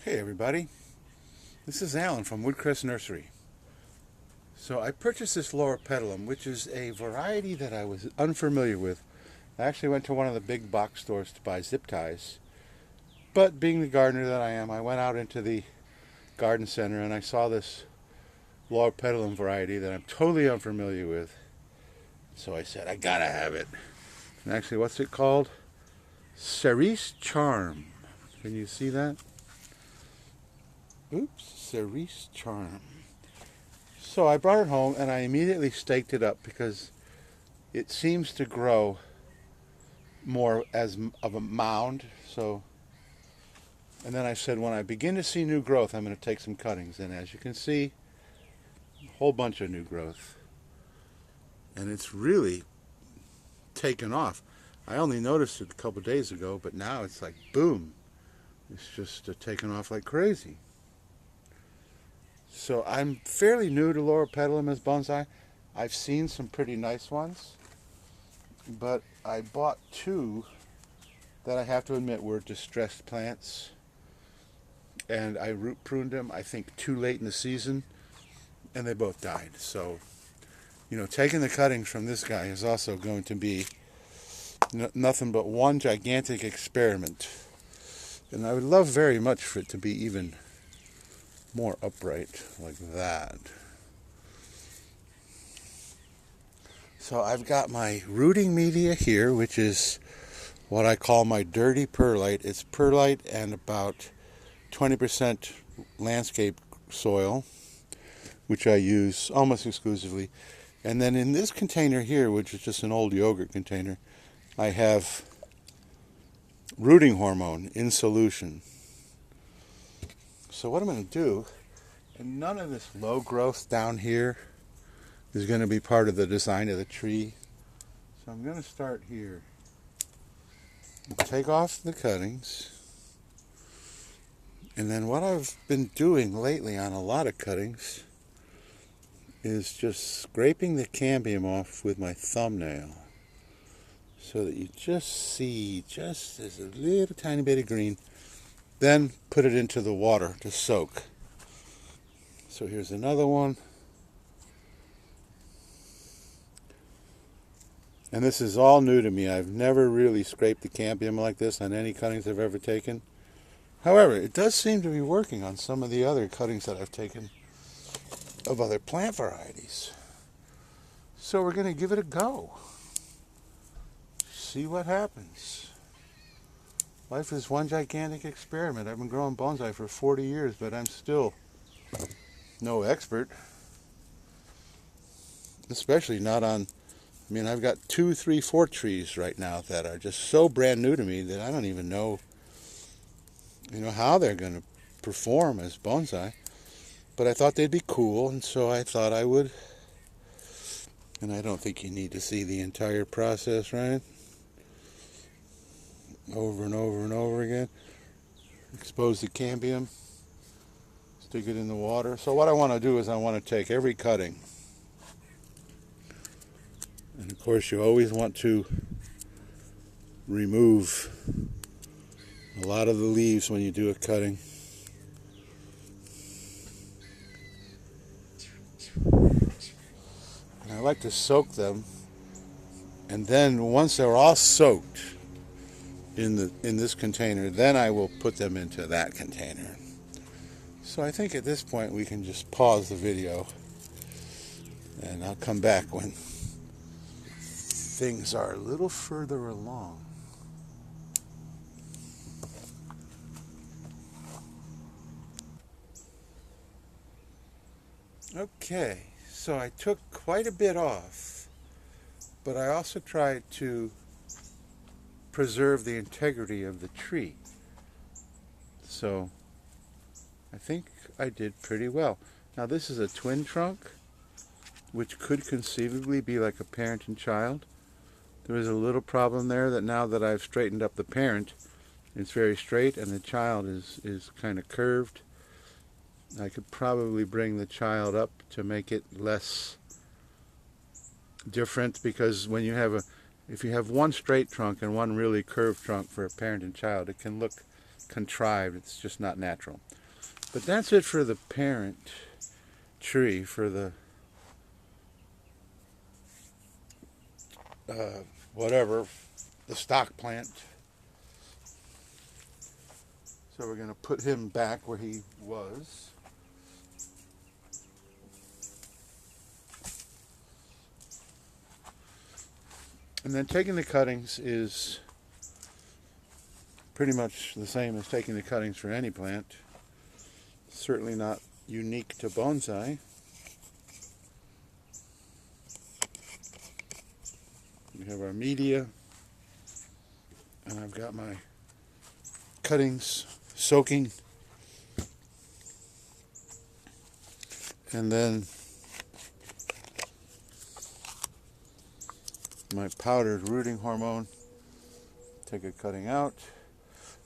Hey everybody, this is Alan from Woodcrest Nursery. So I purchased this Loropetalum, which is a variety that I was unfamiliar with. I actually went to one of the big box stores to buy zip ties, but being the gardener that I am, I went out into the garden center and I saw this Loropetalum variety that I'm totally unfamiliar with. So I said, I gotta have it. And actually, what's it called? Cerise Charm. Can you see that? Oops, Cerise Charm. So I brought it home and I immediately staked it up because it seems to grow more as of a mound. And then I said, when I begin to see new growth, I'm going to take some cuttings. And as you can see, a whole bunch of new growth. And it's really taken off. I only noticed it a couple of days ago, but now it's like boom. It's just taken off like crazy. So I'm fairly new to Loropetalum as bonsai. I've seen some pretty nice ones, but I bought two that I have to admit were distressed plants, and I root pruned them, I think, too late in the season, and they both died. So, taking the cuttings from this guy is also going to be nothing but one gigantic experiment. And I would love very much for it to be even more upright like that. So I've got my rooting media here, which is what I call my dirty perlite. It's perlite and about 20% landscape soil, which I use almost exclusively. And then in this container here, which is just an old yogurt container, I have rooting hormone in solution. So what I'm going to do, and none of this low growth down here is going to be part of the design of the tree. So I'm going to start here. Take off the cuttings. And then what I've been doing lately on a lot of cuttings is just scraping the cambium off with my thumbnail, so that you just see just as a little tiny bit of green. Then put it into the water to soak. So here's another one. And this is all new to me. I've never really scraped the cambium like this on any cuttings I've ever taken. However, it does seem to be working on some of the other cuttings that I've taken of other plant varieties. So we're going to give it a go. See what happens. Life is one gigantic experiment. I've been growing bonsai for 40 years, but I'm still no expert. Especially not on, I've got 2, 3, 4 trees right now that are just so brand new to me that I don't even know, how they're going to perform as bonsai. But I thought they'd be cool, and so I thought I would. And I don't think you need to see the entire process, right? Over and over and over again. Expose the cambium. Stick it in the water. So what I want to do is I want to take every cutting. And of course you always want to remove a lot of the leaves when you do a cutting. And I like to soak them. And then once they're all soaked in this container, then I will put them into that container. So I think at this point we can just pause the video, and I'll come back when things are a little further along. Okay, so I took quite a bit off, but I also tried to preserve the integrity of the tree. So I think I did pretty well. Now this is a twin trunk, which could conceivably be like a parent and child. There is a little problem there that now that I've straightened up the parent, it's very straight, and the child is kind of curved. I could probably bring the child up to make it less different, because when if you have one straight trunk and one really curved trunk for a parent and child, it can look contrived. It's just not natural. But that's it for the parent tree, for the whatever, the stock plant. So we're going to put him back where he was. And then taking the cuttings is pretty much the same as taking the cuttings for any plant. Certainly not unique to bonsai. We have our media, and I've got my cuttings soaking, and then my powdered rooting hormone. Take a cutting out,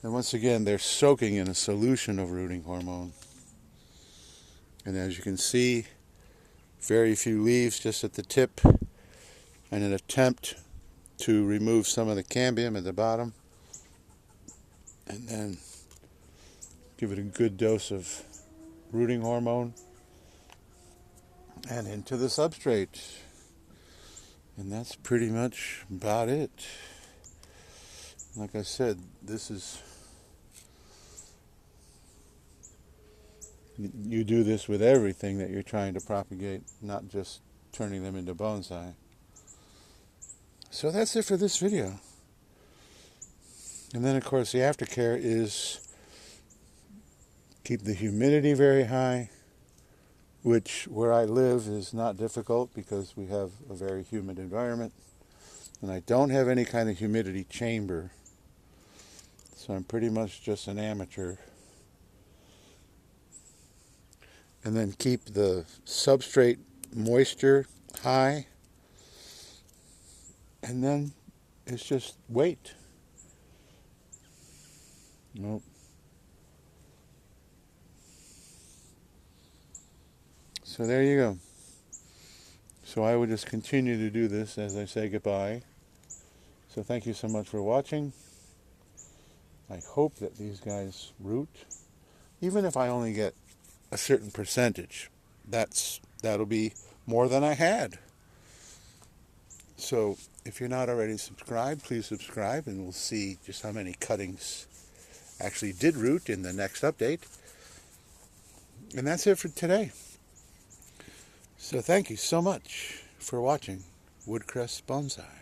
and once again they're soaking in a solution of rooting hormone. And as you can see, very few leaves just at the tip, and an attempt to remove some of the cambium at the bottom, and then give it a good dose of rooting hormone and into the substrate. And that's pretty much about it. Like I said, this is, you do this with everything that you're trying to propagate, not just turning them into bonsai. So that's it for this video. And then of course the aftercare is keep the humidity very high, which where I live is not difficult because we have a very humid environment, and I don't have any kind of humidity chamber, so I'm pretty much just an amateur. And then keep the substrate moisture high, and then it's just wait. Nope. So there you go. So I will just continue to do this as I say goodbye. So thank you so much for watching. I hope that these guys root. Even if I only get a certain percentage, that'll be more than I had. So if you're not already subscribed, please subscribe, and we'll see just how many cuttings actually did root in the next update. And that's it for today. So thank you so much for watching Woodcrest Bonsai.